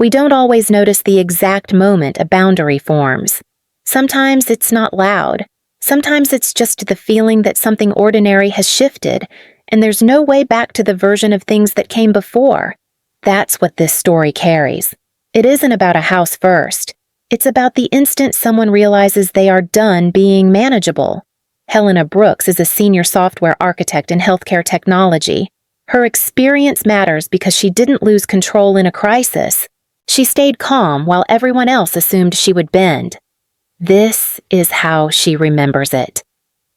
We don't always notice the exact moment a boundary forms. Sometimes it's not loud. Sometimes it's just the feeling that something ordinary has shifted, and there's no way back to the version of things that came before. That's what this story carries. It isn't about a house first. It's about the instant someone realizes they are done being manageable. Helena Brooks is a senior software architect in healthcare technology. Her experience matters because she didn't lose control in a crisis. She stayed calm while everyone else assumed she would bend. This is how she remembers it.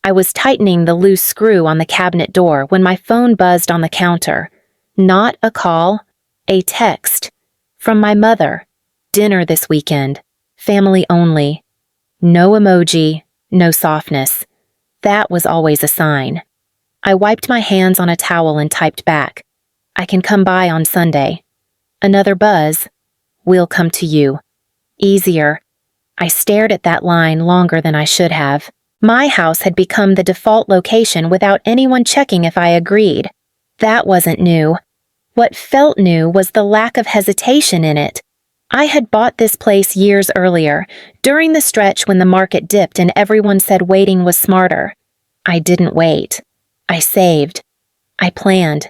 I was tightening the loose screw on the cabinet door when my phone buzzed on the counter. Not a call, a text. From my mother. Dinner this weekend. Family only. No emoji, no softness. That was always a sign. I wiped my hands on a towel and typed back. I can come by on Sunday. Another buzz. We'll come to you. Easier. I stared at that line longer than I should have. My house had become the default location without anyone checking if I agreed. That wasn't new. What felt new was the lack of hesitation in it. I had bought this place years earlier, during the stretch when the market dipped and everyone said waiting was smarter. I didn't wait. I saved. I planned.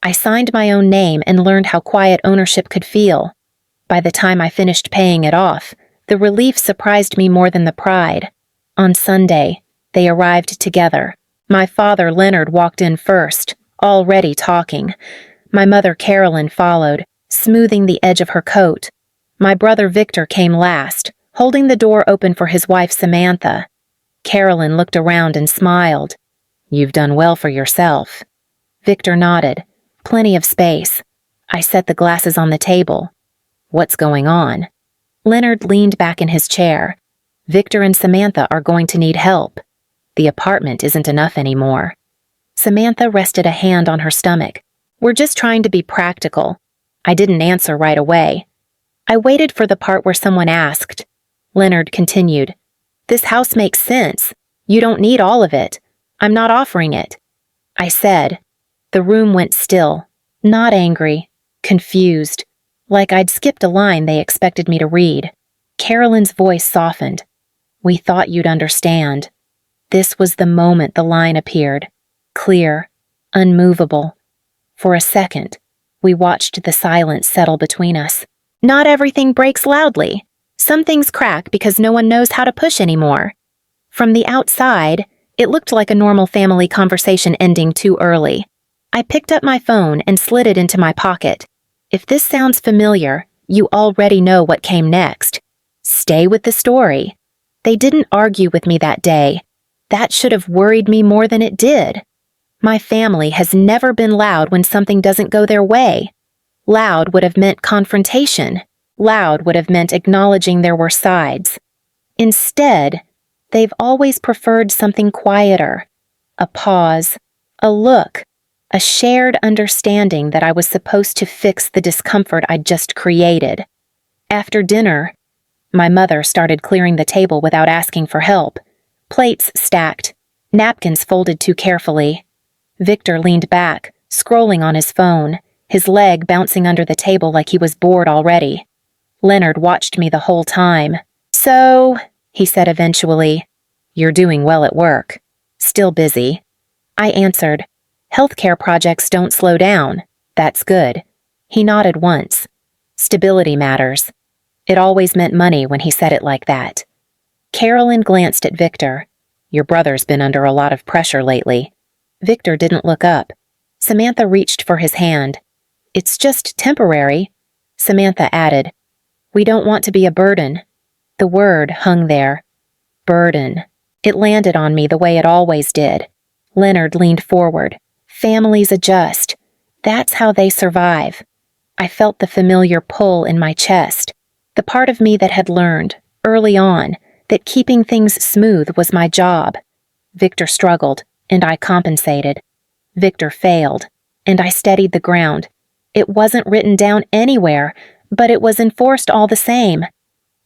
I signed my own name and learned how quiet ownership could feel. By the time I finished paying it off, the relief surprised me more than the pride. On Sunday, they arrived together. My father, Leonard, walked in first, already talking. My mother, Carolyn, followed, smoothing the edge of her coat. My brother, Victor, came last, holding the door open for his wife, Samantha. Carolyn looked around and smiled. You've done well for yourself. Victor nodded. Plenty of space. I set the glasses on the table. What's going on? Leonard leaned back in his chair. Victor and Samantha are going to need help. The apartment isn't enough anymore. Samantha rested a hand on her stomach. We're just trying to be practical. I didn't answer right away. I waited for the part where someone asked. Leonard continued. This house makes sense. You don't need all of it. I'm not offering it. I said. The room went still. Not angry. Confused. Like I'd skipped a line they expected me to read. Carolyn's voice softened. We thought you'd understand. This was the moment the line appeared. Clear. Unmovable. For a second, we watched the silence settle between us. Not everything breaks loudly. Some things crack because no one knows how to push anymore. From the outside, it looked like a normal family conversation ending too early. I picked up my phone and slid it into my pocket. If this sounds familiar, you already know what came next. Stay with the story. They didn't argue with me that day. That should have worried me more than it did. My family has never been loud when something doesn't go their way. Loud would have meant confrontation. Loud would have meant acknowledging there were sides. Instead, they've always preferred something quieter. A pause, a look, a shared understanding that I was supposed to fix the discomfort I'd just created. After dinner, my mother started clearing the table without asking for help. Plates stacked, napkins folded too carefully. Victor leaned back, scrolling on his phone, his leg bouncing under the table like he was bored already. Leonard watched me the whole time. So, he said eventually, you're doing well at work. Still busy. I answered, healthcare projects don't slow down. That's good. He nodded once. Stability matters. It always meant money when he said it like that. Carolyn glanced at Victor. Your brother's been under a lot of pressure lately. Victor didn't look up. Samantha reached for his hand. It's just temporary. Samantha added, we don't want to be a burden. The word hung there. Burden. It landed on me the way it always did. Leonard leaned forward. Families adjust. That's how they survive. I felt the familiar pull in my chest. The part of me that had learned, early on, that keeping things smooth was my job. Victor struggled, and I compensated. Victor failed, and I steadied the ground. It wasn't written down anywhere, but it was enforced all the same.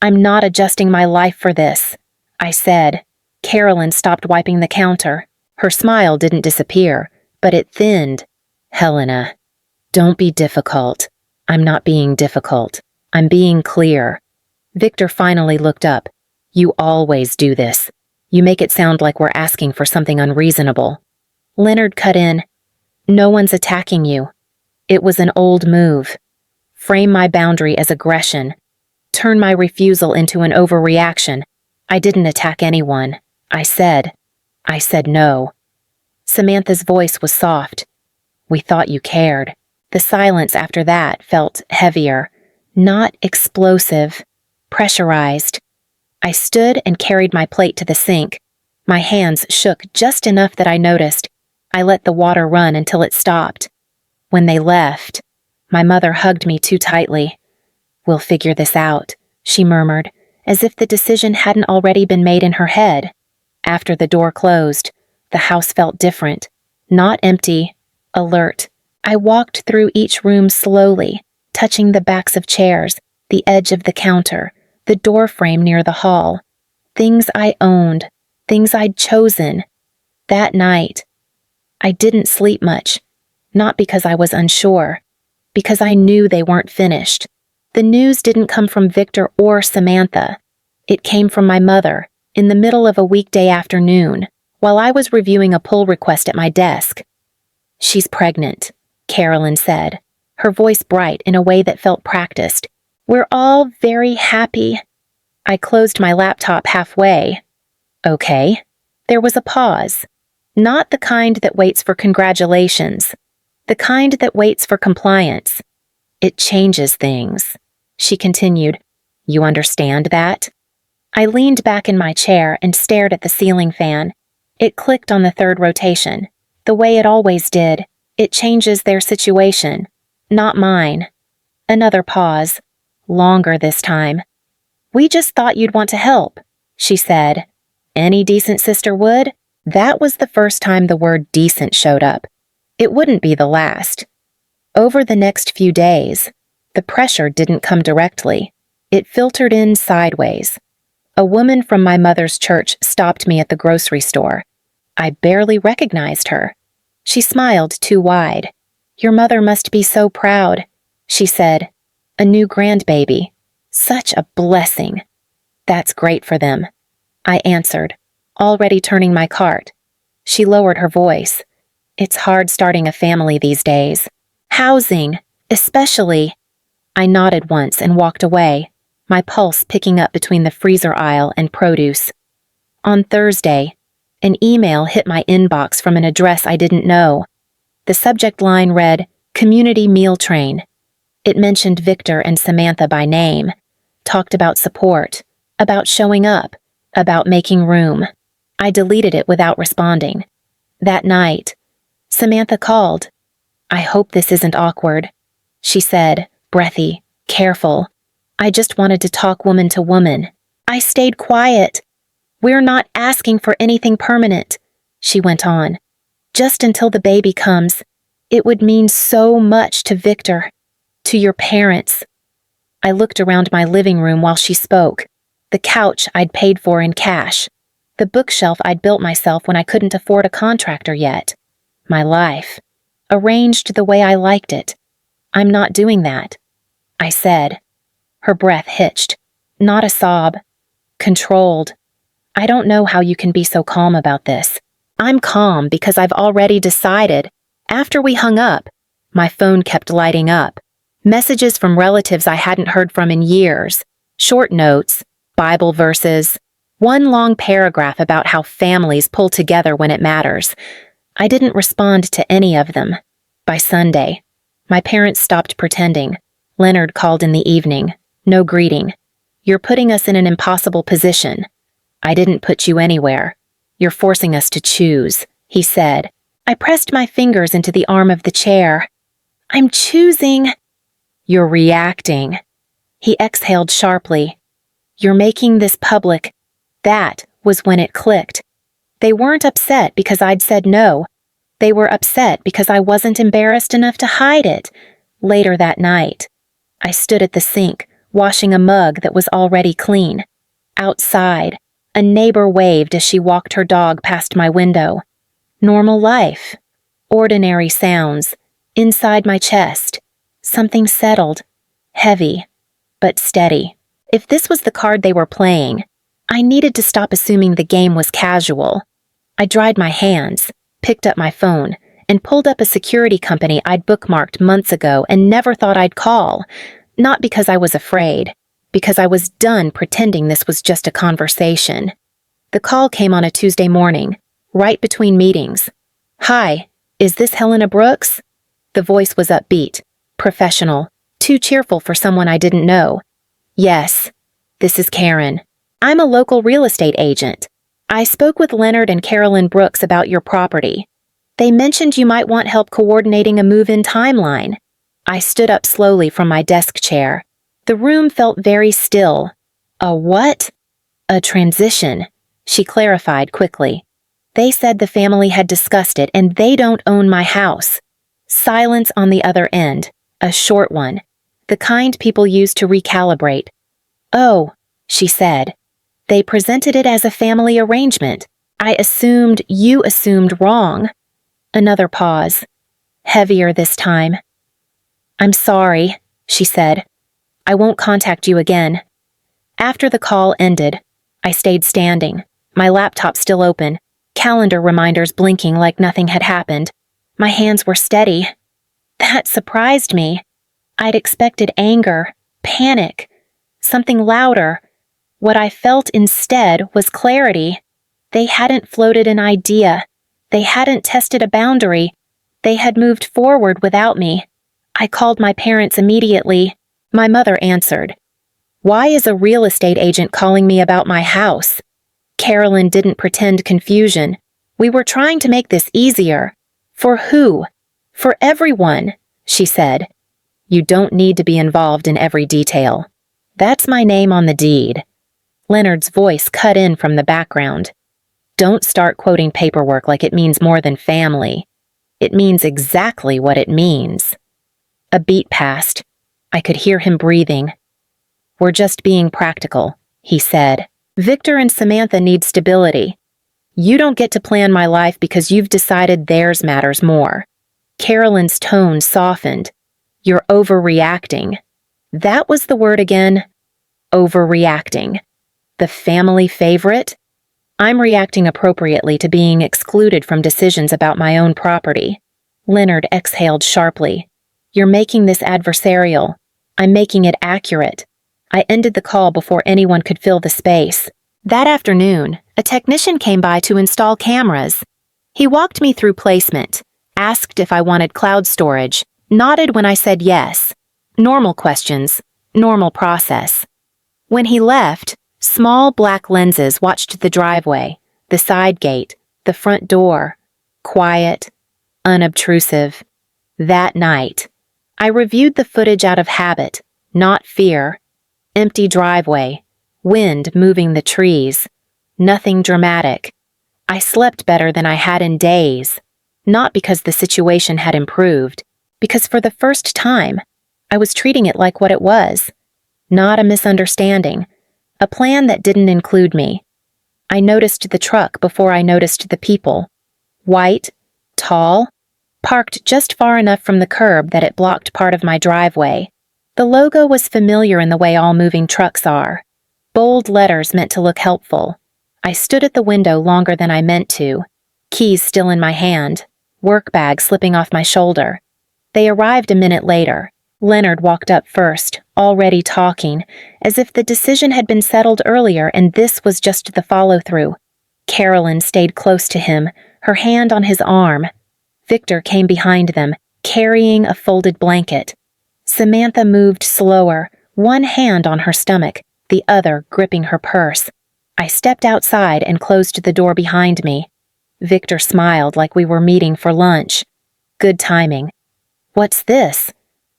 I'm not adjusting my life for this, I said. Carolyn stopped wiping the counter. Her smile didn't disappear, but it thinned. Helena, don't be difficult. I'm not being difficult. I'm being clear. Victor finally looked up. You always do this. You make it sound like we're asking for something unreasonable. Leonard cut in. No one's attacking you. It was an old move. Frame my boundary as aggression. Turn my refusal into an overreaction. I didn't attack anyone. I said no. Samantha's voice was soft. We thought you cared. The silence after that felt heavier, not explosive, pressurized. I stood and carried my plate to the sink. My hands shook just enough that I noticed. I let the water run until it stopped. When they left, my mother hugged me too tightly. We'll figure this out, she murmured, as if the decision hadn't already been made in her head. After the door closed, the house felt different, not empty, alert. I walked through each room slowly, touching the backs of chairs, the edge of the counter, the door frame near the hall. Things I owned, things I'd chosen. That night, I didn't sleep much, not because I was unsure, because I knew they weren't finished. The news didn't come from Victor or Samantha. It came from my mother, in the middle of a weekday afternoon, while I was reviewing a pull request at my desk. She's pregnant, Carolyn said, her voice bright in a way that felt practiced. We're all very happy. I closed my laptop halfway. Okay. There was a pause. Not the kind that waits for congratulations. The kind that waits for compliance. It changes things. She continued. You understand that? I leaned back in my chair and stared at the ceiling fan. It clicked on the third rotation. The way it always did. It changes their situation. Not mine. Another pause. Longer this time. We just thought you'd want to help, she said. Any decent sister would? That was the first time the word decent showed up. It wouldn't be the last. Over the next few days, the pressure didn't come directly. It filtered in sideways. A woman from my mother's church stopped me at the grocery store. I barely recognized her. She smiled too wide. Your mother must be so proud, she said. A new grandbaby. Such a blessing. That's great for them, I answered, already turning my cart. She lowered her voice. It's hard starting a family these days. Housing, especially. I nodded once and walked away, my pulse picking up between the freezer aisle and produce. On Thursday, an email hit my inbox from an address I didn't know. The subject line read, Community Meal Train. It mentioned Victor and Samantha by name, talked about support, about showing up, about making room. I deleted it without responding. That night, Samantha called. I hope this isn't awkward, she said, breathy, careful. I just wanted to talk woman to woman. I stayed quiet. We're not asking for anything permanent, she went on. Just until the baby comes. It would mean so much to Victor, to your parents. I looked around my living room while she spoke. The couch I'd paid for in cash. The bookshelf I'd built myself when I couldn't afford a contractor yet. My life. Arranged the way I liked it. I'm not doing that, I said. Her breath hitched. Not a sob. Controlled. I don't know how you can be so calm about this. I'm calm because I've already decided. After we hung up, my phone kept lighting up. Messages from relatives I hadn't heard from in years. Short notes, Bible verses, one long paragraph about how families pull together when it matters. I didn't respond to any of them. By Sunday, my parents stopped pretending. Leonard called in the evening. No greeting. You're putting us in an impossible position. I didn't put you anywhere. You're forcing us to choose, he said. I pressed my fingers into the arm of the chair. I'm choosing. You're reacting. He exhaled sharply. You're making this public. That was when it clicked. They weren't upset because I'd said no. They were upset because I wasn't embarrassed enough to hide it. Later that night, I stood at the sink, washing a mug that was already clean. Outside, a neighbor waved as she walked her dog past my window. Normal life. Ordinary sounds. Inside my chest, something settled, heavy. but steady. If this was the card they were playing, I needed to stop assuming the game was casual. I dried my hands, picked up my phone, and pulled up a security company I'd bookmarked months ago and never thought I'd call. Not because I was afraid, because I was done pretending this was just a conversation. The call came on a Tuesday morning, right between meetings. "Hi, is this Helena Brooks?" The voice was upbeat, professional, too cheerful for someone I didn't know. "Yes, this is Karen. I'm a local real estate agent. I spoke with Leonard and Carolyn Brooks about your property. They mentioned you might want help coordinating a move-in timeline." I stood up slowly from my desk chair. The room felt very still. "A what?" "A transition," she clarified quickly. "They said the family had discussed it and they don't own my house." Silence on the other end, a short one, the kind people use to recalibrate. "Oh," she said. "They presented it as a family arrangement. I assumed you assumed wrong." Another pause, heavier this time. "I'm sorry," she said. "I won't contact you again." After the call ended, I stayed standing, my laptop still open, calendar reminders blinking like nothing had happened. My hands were steady. That surprised me. I'd expected anger, panic, something louder. What I felt instead was clarity. They hadn't floated an idea. They hadn't tested a boundary. They had moved forward without me. I called my parents immediately. My mother answered. "Why is a real estate agent calling me about my house?" Carolyn didn't pretend confusion. "We were trying to make this easier." "For who?" "For everyone," she said. "You don't need to be involved in every detail. That's my name on the deed." Leonard's voice cut in from the background. "Don't start quoting paperwork like it means more than family. It means exactly what it means." A beat passed. I could hear him breathing. "We're just being practical," he said. "Victor and Samantha need stability. You don't get to plan my life because you've decided theirs matters more." Carolyn's tone softened. "You're overreacting." That was the word again. Overreacting. The family favorite? I'm reacting appropriately to being excluded from decisions about my own property. Leonard exhaled sharply. "You're making this adversarial. I'm making it accurate." I ended the call before anyone could fill the space. That afternoon, a technician came by to install cameras. He walked me through placement, asked if I wanted cloud storage, nodded when I said yes. Normal questions, normal process. When he left, small black lenses watched the driveway, the side gate, the front door. Quiet, unobtrusive. That night, I reviewed the footage out of habit, not fear. Empty driveway, wind moving the trees. Nothing dramatic. I slept better than I had in days. Not because the situation had improved, because for the first time, I was treating it like what it was. Not a misunderstanding. A plan that didn't include me. I noticed the truck before I noticed the people. White, tall, parked just far enough from the curb that it blocked part of my driveway. The logo was familiar in the way all moving trucks are. Bold letters meant to look helpful. I stood at the window longer than I meant to, keys still in my hand, work bag slipping off my shoulder. They arrived a minute later. Leonard walked up first, already talking, as if the decision had been settled earlier and this was just the follow-through. Carolyn stayed close to him, her hand on his arm. Victor came behind them, carrying a folded blanket. Samantha moved slower, one hand on her stomach, the other gripping her purse. I stepped outside and closed the door behind me. Victor smiled like we were meeting for lunch. Good timing. "What's this?"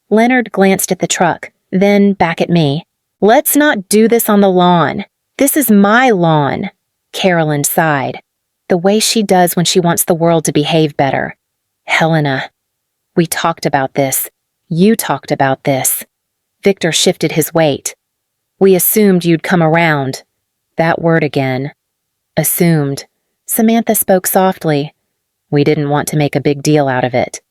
Leonard glanced at the truck, then back at me. "Let's not do this on the lawn. This is my lawn." Carolyn sighed. The way she does when she wants the world to behave better. "Helena, we talked about this. You talked about this." Victor shifted his weight. "We assumed you'd come around." That word again. Assumed. Samantha spoke softly. "We didn't want to make a big deal out of it.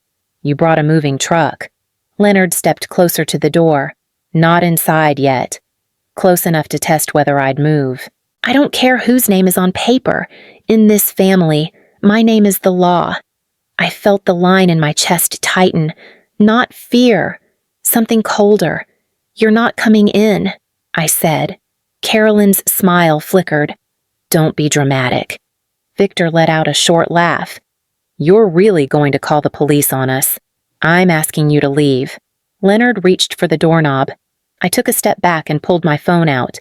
You brought a moving truck." Leonard stepped closer to the door. Not inside yet. Close enough to test whether I'd move. I don't care whose name is on paper. In this family, my name is the law. I felt the line in my chest tighten. Not fear. Something colder. You're not coming in, I said. Carolyn's smile flickered. Don't be dramatic. Victor let out a short laugh. You're really going to call the police on us. I'm asking you to leave. Leonard reached for the doorknob. I took a step back and pulled my phone out.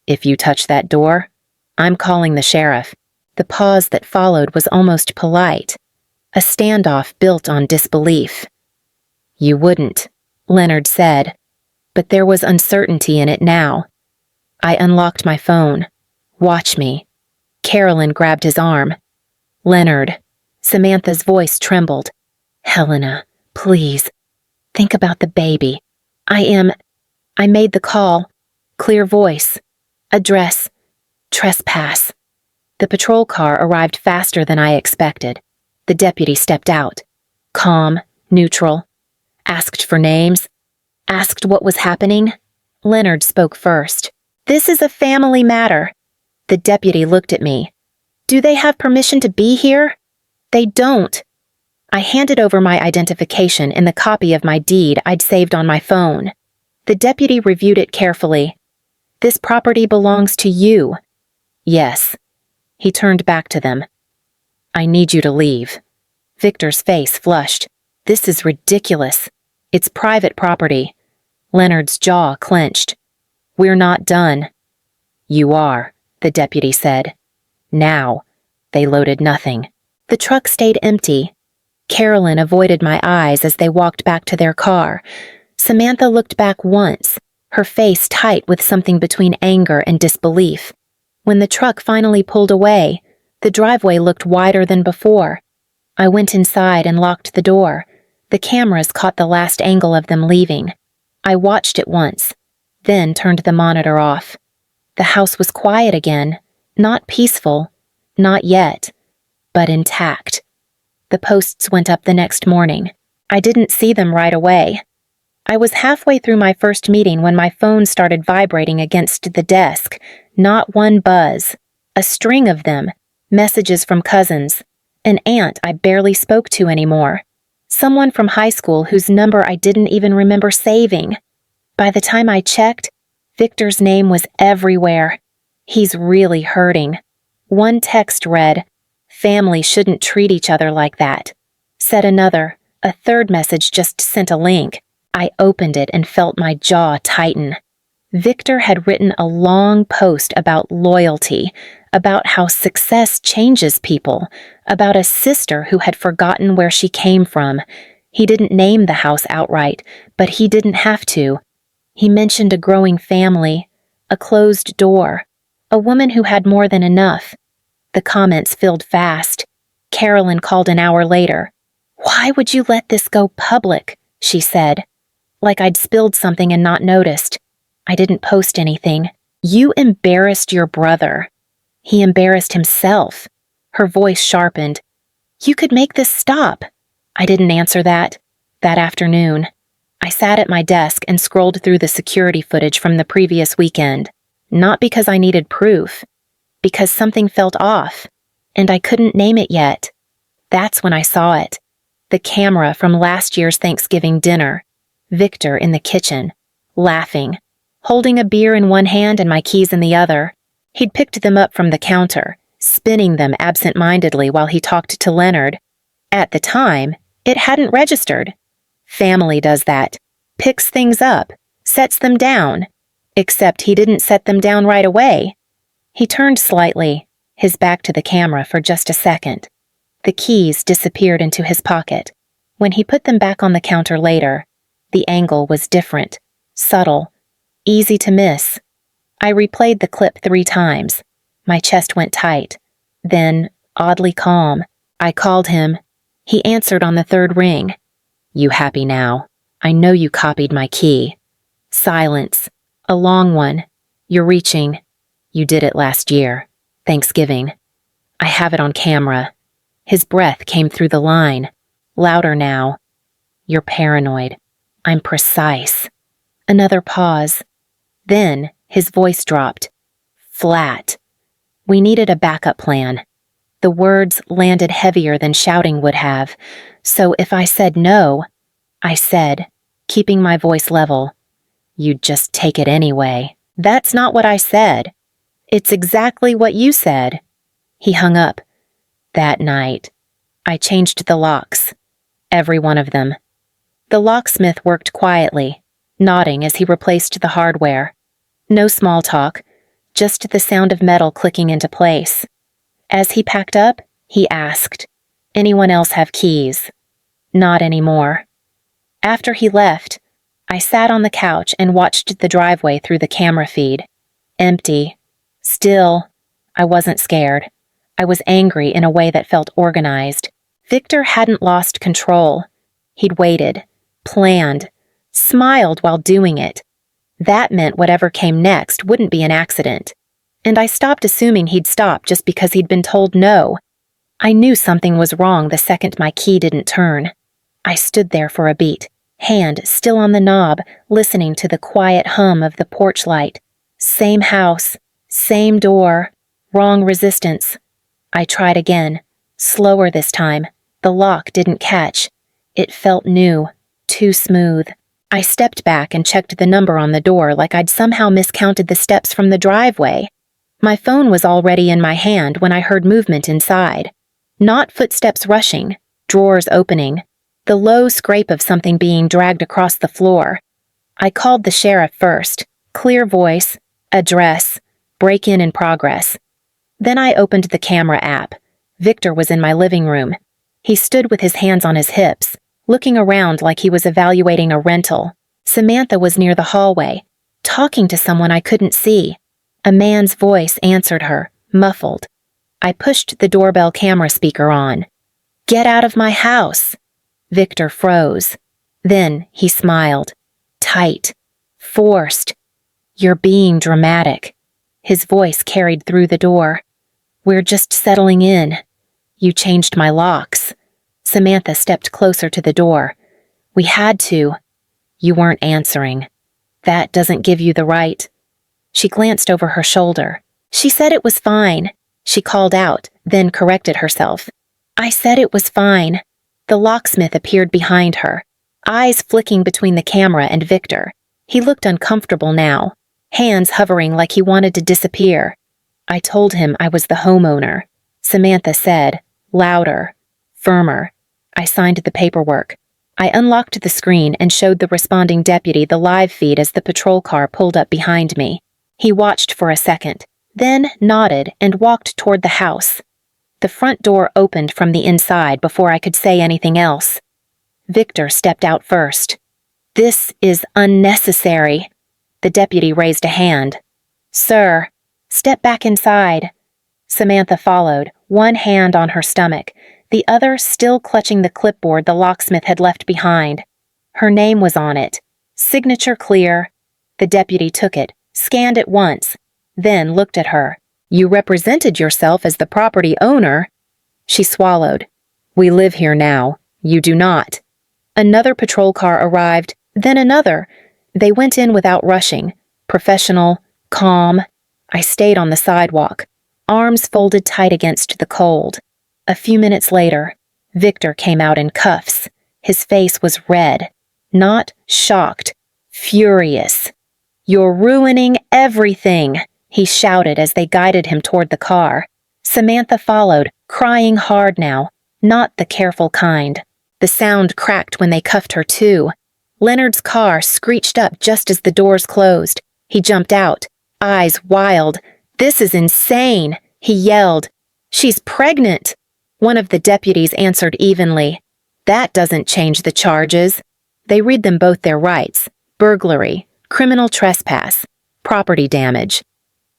If you touch that door, I'm calling the sheriff. The pause that followed was almost polite. A standoff built on disbelief. You wouldn't, Leonard said, but there was uncertainty in it now. I unlocked my phone. Watch me. Carolyn grabbed his arm. Leonard. Samantha's voice trembled. Helena, please. Think about the baby. I made the call. Clear voice. Address. Trespass. The patrol car arrived faster than I expected. The deputy stepped out. Calm, neutral. Asked for names. Asked what was happening. Leonard spoke first. This is a family matter. The deputy looked at me. Do they have permission to be here? They don't. I handed over my identification and the copy of my deed I'd saved on my phone. The deputy reviewed it carefully. This property belongs to you. Yes. He turned back to them. I need you to leave. Victor's face flushed. This is ridiculous. It's private property. Leonard's jaw clenched. We're not done. You are, the deputy said. Now. They loaded nothing. The truck stayed empty. Carolyn avoided my eyes as they walked back to their car. Samantha looked back once, her face tight with something between anger and disbelief. When the truck finally pulled away, the driveway looked wider than before. I went inside and locked the door. The cameras caught the last angle of them leaving. I watched it once, then turned the monitor off. The house was quiet again, not peaceful, not yet, but intact. The posts went up the next morning. I didn't see them right away. I was halfway through my first meeting when my phone started vibrating against the desk. Not one buzz. A string of them. Messages from cousins. An aunt I barely spoke to anymore. Someone from high school whose number I didn't even remember saving. By the time I checked, Victor's name was everywhere. He's really hurting. One text read, "Family shouldn't treat each other like that." Said another. A third message just sent a link. I opened it and felt my jaw tighten. Victor had written a long post about loyalty, about how success changes people, about a sister who had forgotten where she came from. He didn't name the house outright, but he didn't have to. He mentioned a growing family, a closed door, a woman who had more than enough. The comments filled fast. Carolyn called an hour later. "Why would you let this go public?" she said. Like I'd spilled something and not noticed. I didn't post anything. "You embarrassed your brother." He embarrassed himself. Her voice sharpened. "You could make this stop." I didn't answer that. That afternoon, I sat at my desk and scrolled through the security footage from the previous weekend. Not because I needed proof. Because something felt off, and I couldn't name it yet. That's when I saw it. The camera from last year's Thanksgiving dinner. Victor in the kitchen, laughing, holding a beer in one hand and my keys in the other. He'd picked them up from the counter, spinning them absent-mindedly while he talked to Leonard. At the time, it hadn't registered. Family does that. Picks things up, sets them down. Except he didn't set them down right away. He turned slightly, his back to the camera for just a second. The keys disappeared into his pocket. When he put them back on the counter later, the angle was different, subtle, easy to miss. I replayed the clip 3 times. My chest went tight. Then, oddly calm, I called him. He answered on the 3rd ring. "You happy now? I know you copied my key." Silence. A long one. "You're reaching. You did it last year. Thanksgiving. I have it on camera." His breath came through the line. Louder now. "You're paranoid. I'm precise." Another pause. Then his voice dropped. Flat. We needed a backup plan. The words landed heavier than shouting would have, so if I said no, I said, keeping my voice level, "You'd just take it anyway." "That's not what I said." "It's exactly what you said." He hung up. That night, I changed the locks. Every one of them. The locksmith worked quietly, nodding as he replaced the hardware. No small talk, just the sound of metal clicking into place. As he packed up, he asked, "Anyone else have keys?" Not anymore. After he left, I sat on the couch and watched the driveway through the camera feed. Empty. Still, I wasn't scared. I was angry in a way that felt organized. Victor hadn't lost control. He'd waited, planned, smiled while doing it. That meant whatever came next wouldn't be an accident. And I stopped assuming he'd stop just because he'd been told no. I knew something was wrong the second my key didn't turn. I stood there for a beat, hand still on the knob, listening to the quiet hum of the porch light. Same house, same door, wrong resistance. I tried again, slower this time. The lock didn't catch. It felt new, too smooth. I stepped back and checked the number on the door like I'd somehow miscounted the steps from the driveway. My phone was already in my hand when I heard movement inside. Not footsteps rushing, drawers opening, the low scrape of something being dragged across the floor. I called the sheriff first. Clear voice, address, break-in in progress. Then I opened the camera app. Victor was in my living room. He stood with his hands on his hips, looking around like he was evaluating a rental. Samantha was near the hallway, talking to someone I couldn't see. A man's voice answered her, muffled. I pushed the doorbell camera speaker on. "Get out of my house!" Victor froze. Then he smiled. Tight. Forced. "You're being dramatic." His voice carried through the door. "We're just settling in. You changed my locks." Samantha stepped closer to the door. "We had to." "You weren't answering. That doesn't give you the right." She glanced over her shoulder. "She said it was fine." She called out, then corrected herself. "I said it was fine." The locksmith appeared behind her, eyes flicking between the camera and Victor. He looked uncomfortable now, hands hovering like he wanted to disappear. "I told him I was the homeowner," Samantha said, louder, firmer. I signed the paperwork. I unlocked the screen and showed the responding deputy the live feed as the patrol car pulled up behind me. He watched for a second, then nodded and walked toward the house. The front door opened from the inside before I could say anything else. Victor stepped out first. "This is unnecessary." The deputy raised a hand. "Sir, step back inside." Samantha followed, one hand on her stomach, the other still clutching the clipboard the locksmith had left behind. Her name was on it. Signature clear. The deputy took it, scanned it once, then looked at her. "You represented yourself as the property owner." She swallowed. "We live here now. You do not." Another patrol car arrived, then another. They went in without rushing. Professional, calm. I stayed on the sidewalk, arms folded tight against the cold. A few minutes later, Victor came out in cuffs. His face was red. Not shocked. Furious. "You're ruining everything," he shouted as they guided him toward the car. Samantha followed, crying hard now, not the careful kind. The sound cracked when they cuffed her too. Leonard's car screeched up just as the doors closed. He jumped out, eyes wild. "This is insane," he yelled. "She's pregnant." One of the deputies answered evenly. "That doesn't change the charges." They read them both their rights: burglary, criminal trespass, property damage.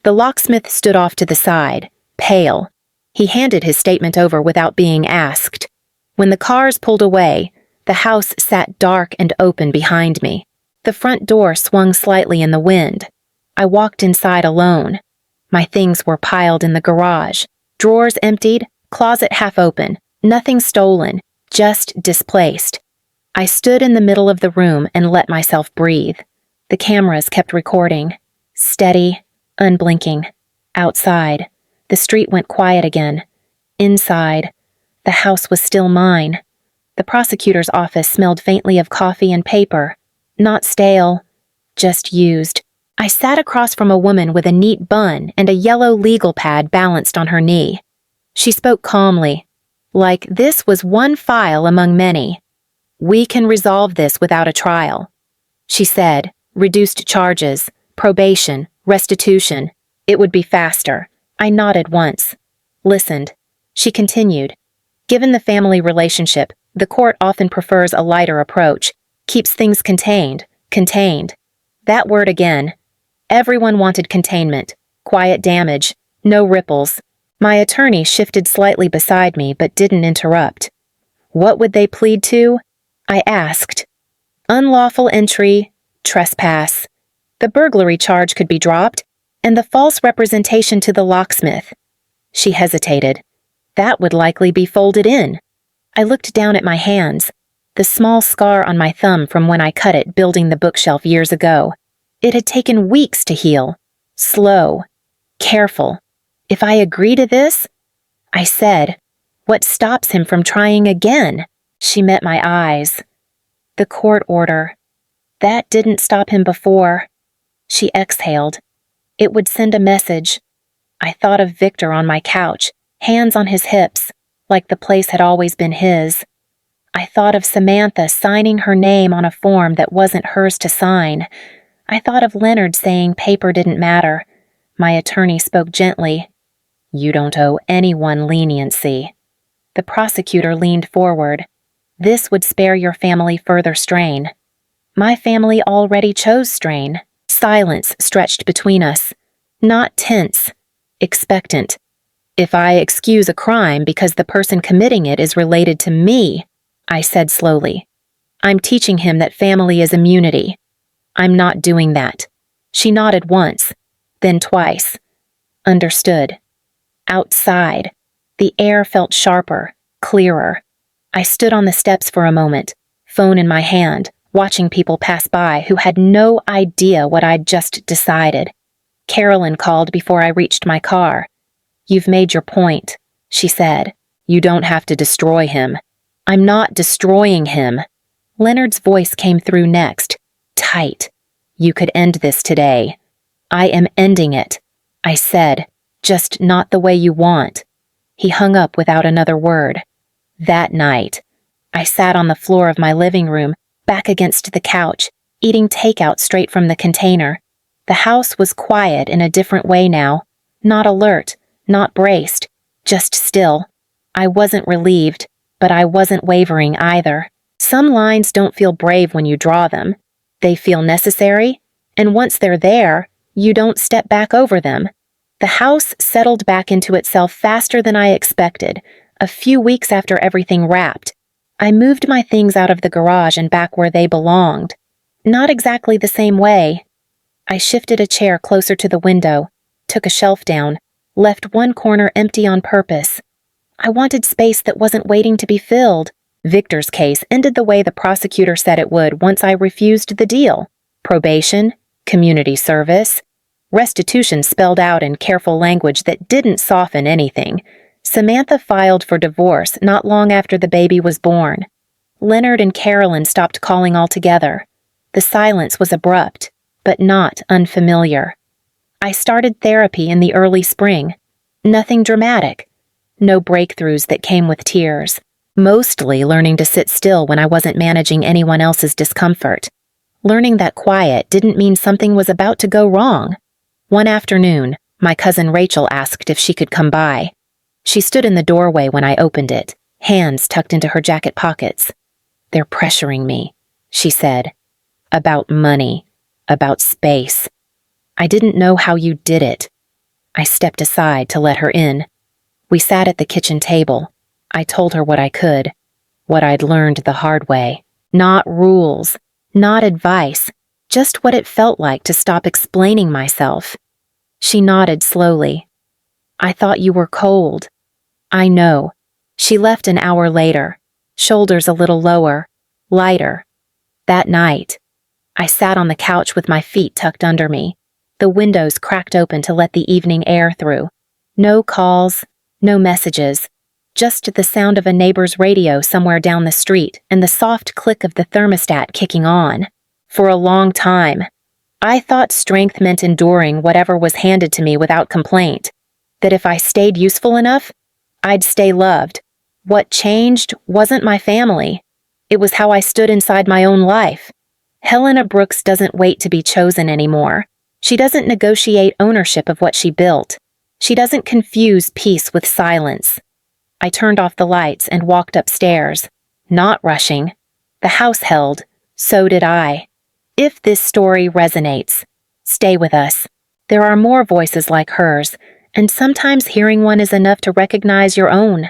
The locksmith stood off to the side, pale. He handed his statement over without being asked. When the cars pulled away, the house sat dark and open behind me. The front door swung slightly in the wind. I walked inside alone. My things were piled in the garage, drawers emptied, closet half open, nothing stolen, just displaced. I stood in the middle of the room and let myself breathe. The cameras kept recording. Steady, unblinking. Outside, the street went quiet again. Inside, the house was still mine. The prosecutor's office smelled faintly of coffee and paper. Not stale, just used. I sat across from a woman with a neat bun and a yellow legal pad balanced on her knee. She spoke calmly, like this was one file among many. "We can resolve this without a trial," she said. "Reduced charges, probation, restitution. It would be faster." I nodded once. Listened. She continued. "Given the family relationship, the court often prefers a lighter approach, keeps things contained. That word again. Everyone wanted containment, quiet damage, no ripples." My attorney shifted slightly beside me but didn't interrupt. "What would they plead to?" I asked. "Unlawful entry, trespass. The burglary charge could be dropped, and the false representation to the locksmith." She hesitated. "That would likely be folded in." I looked down at my hands, the small scar on my thumb from when I cut it building the bookshelf years ago. It had taken weeks to heal. Slow. Careful. "If I agree to this," I said, "what stops him from trying again?" She met my eyes. "The court order. That didn't stop him before." She exhaled. "It would send a message." I thought of Victor on my couch, hands on his hips, like the place had always been his. I thought of Samantha signing her name on a form that wasn't hers to sign. I thought of Leonard saying paper didn't matter. My attorney spoke gently. "You don't owe anyone leniency." The prosecutor leaned forward. "This would spare your family further strain." My family already chose strain. Silence stretched between us. Not tense. Expectant. "If I excuse a crime because the person committing it is related to me," I said slowly, "I'm teaching him that family is immunity. I'm not doing that." She nodded once, then twice. Understood. Outside, the air felt sharper, clearer. I stood on the steps for a moment, phone in my hand, watching people pass by who had no idea what I'd just decided. Carolyn called before I reached my car. "You've made your point," she said. "You don't have to destroy him." "I'm not destroying him." Leonard's voice came through next, tight. "You could end this today." "I am ending it," I said, "just not the way you want." He hung up without another word. That night, I sat on the floor of my living room, back against the couch, eating takeout straight from the container. The house was quiet in a different way now. Not alert, not braced, just still. I wasn't relieved, but I wasn't wavering either. Some lines don't feel brave when you draw them. They feel necessary, and once they're there, you don't step back over them. The house settled back into itself faster than I expected, a few weeks after everything wrapped. I moved my things out of the garage and back where they belonged. Not exactly the same way. I shifted a chair closer to the window, took a shelf down, left one corner empty on purpose. I wanted space that wasn't waiting to be filled. Victor's case ended the way the prosecutor said it would once I refused the deal. Probation, community service, restitution spelled out in careful language that didn't soften anything. Samantha filed for divorce not long after the baby was born. Leonard and Carolyn stopped calling altogether. The silence was abrupt, but not unfamiliar. I started therapy in the early spring. Nothing dramatic. No breakthroughs that came with tears. Mostly learning to sit still when I wasn't managing anyone else's discomfort. Learning that quiet didn't mean something was about to go wrong. One afternoon, my cousin Rachel asked if she could come by. She stood in the doorway when I opened it, hands tucked into her jacket pockets. "They're pressuring me," she said. "About money, about space. I didn't know how you did it." I stepped aside to let her in. We sat at the kitchen table. I told her what I could, what I'd learned the hard way. Not rules, not advice, just what it felt like to stop explaining myself. She nodded slowly. "I thought you were cold." "I know." She left an hour later, shoulders a little lower, lighter. "That night, I sat on the couch with my feet tucked under me, the windows cracked open to let the evening air through. No calls, no messages, just the sound of a neighbor's radio somewhere down the street and the soft click of the thermostat kicking on. For a long time, I thought strength meant enduring whatever was handed to me without complaint, that if I stayed useful enough, I'd stay loved. What changed wasn't my family. It was how I stood inside my own life. Helena Brooks doesn't wait to be chosen anymore. She doesn't negotiate ownership of what she built. She doesn't confuse peace with silence. I turned off the lights and walked upstairs, not rushing. The house held, so did I. If this story resonates, stay with us. There are more voices like hers, and sometimes hearing one is enough to recognize your own.